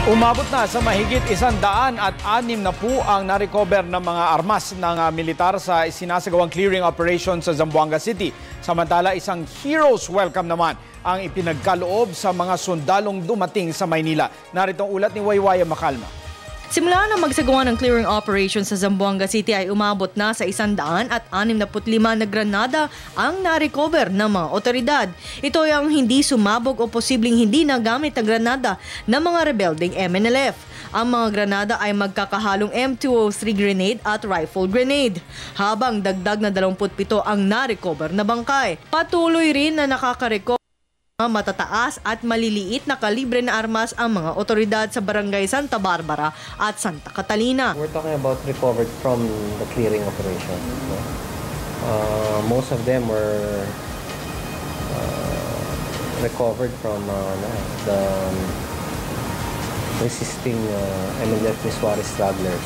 Umabot na sa mahigit 106 na po ang narecover ng mga armas ng militar sa isinasagawang clearing operation sa Zamboanga City. Samantala, isang hero's welcome naman ang ipinagkaloob sa mga sundalong dumating sa Maynila. Narito ang ulat ni Waywaya Macalma. Simula na magsagawa ng clearing operation sa Zamboanga City ay umabot na sa 165 na granada ang narecover ng mga otoridad. Ito ay ang hindi sumabog o posibleng hindi nagamit na granada ng mga rebelding MNLF. Ang mga granada ay magkakahalong M203 grenade at rifle grenade, habang dagdag na 27 ang narecover na bangkay. Patuloy rin na nakakarecover matataas at maliliit na kalibre na armas ang mga otoridad sa Barangay Santa Barbara at Santa Catalina. We're talking about recovered from the clearing operation. Most of them were recovered from the resisting MNLF Miswari stragglers.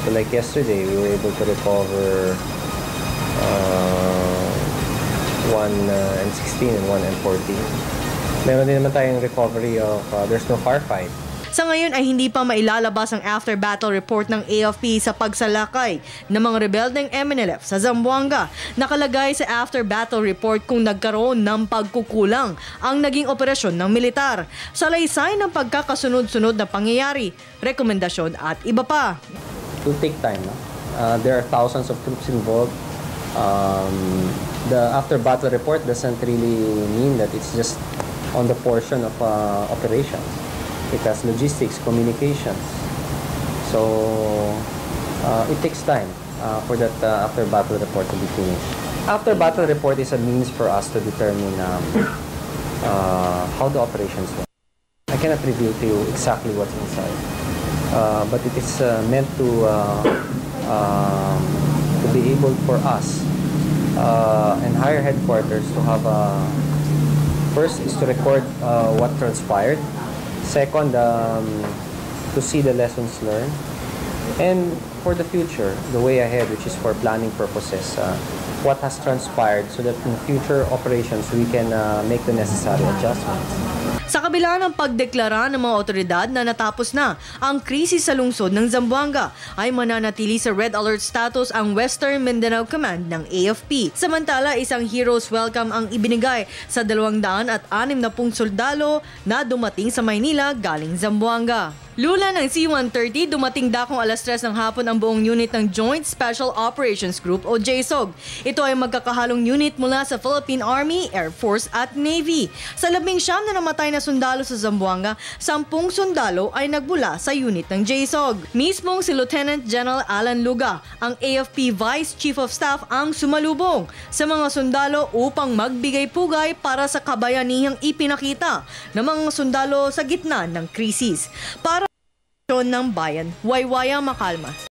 So like yesterday, we were able to recover 1 M16 and 1 M14. Meron din naman tayong recovery of there's no firefight. Sa ngayon ay hindi pa mailalabas ang after-battle report ng AFP sa pagsalakay ng mga rebeldeng MNLF sa Zamboanga. Nakalagay sa after-battle report kung nagkaroon ng pagkukulang ang naging operasyon ng militar, salaysay ng pagkakasunod-sunod na pangyayari, rekomendasyon at iba pa. It will take time. No? There are thousands of troops involved. The after-battle report doesn't really mean that it's just on the portion of operations. It has logistics, communications. So it takes time for that after-battle report to be finished. After-battle report is a means for us to determine how the operations went. I cannot reveal to you exactly what's inside, but it is meant to be able for us and higher headquarters to have first is to record what transpired, second to see the lessons learned, and for the future, the way ahead, which is for planning purposes, what has transpired so that in future operations we can make the necessary adjustments. Sa kabila ng pagdeklara ng mga otoridad na natapos na ang krisis sa lungsod ng Zamboanga, ay mananatili sa red alert status ang Western Mindanao Command ng AFP. Samantala, isang hero's welcome ang ibinigay sa 260 soldado na dumating sa Maynila galing Zamboanga. Lula ng C-130, dumating dakong 3:00 ng hapon ang buong unit ng Joint Special Operations Group o JSOG. Ito ay magkakahalong unit mula sa Philippine Army, Air Force at Navy. Sa 19 na namatay na sundalo sa Zamboanga, 10 sundalo ay nagbula sa unit ng JSOG. Mismong si Lieutenant General Alan Luga, ang AFP Vice Chief of Staff, ang sumalubong sa mga sundalo upang magbigay pugay para sa kabayanihang ipinakita ng mga sundalo sa gitna ng krisis. Para ng bayan, Waywaya Macalma.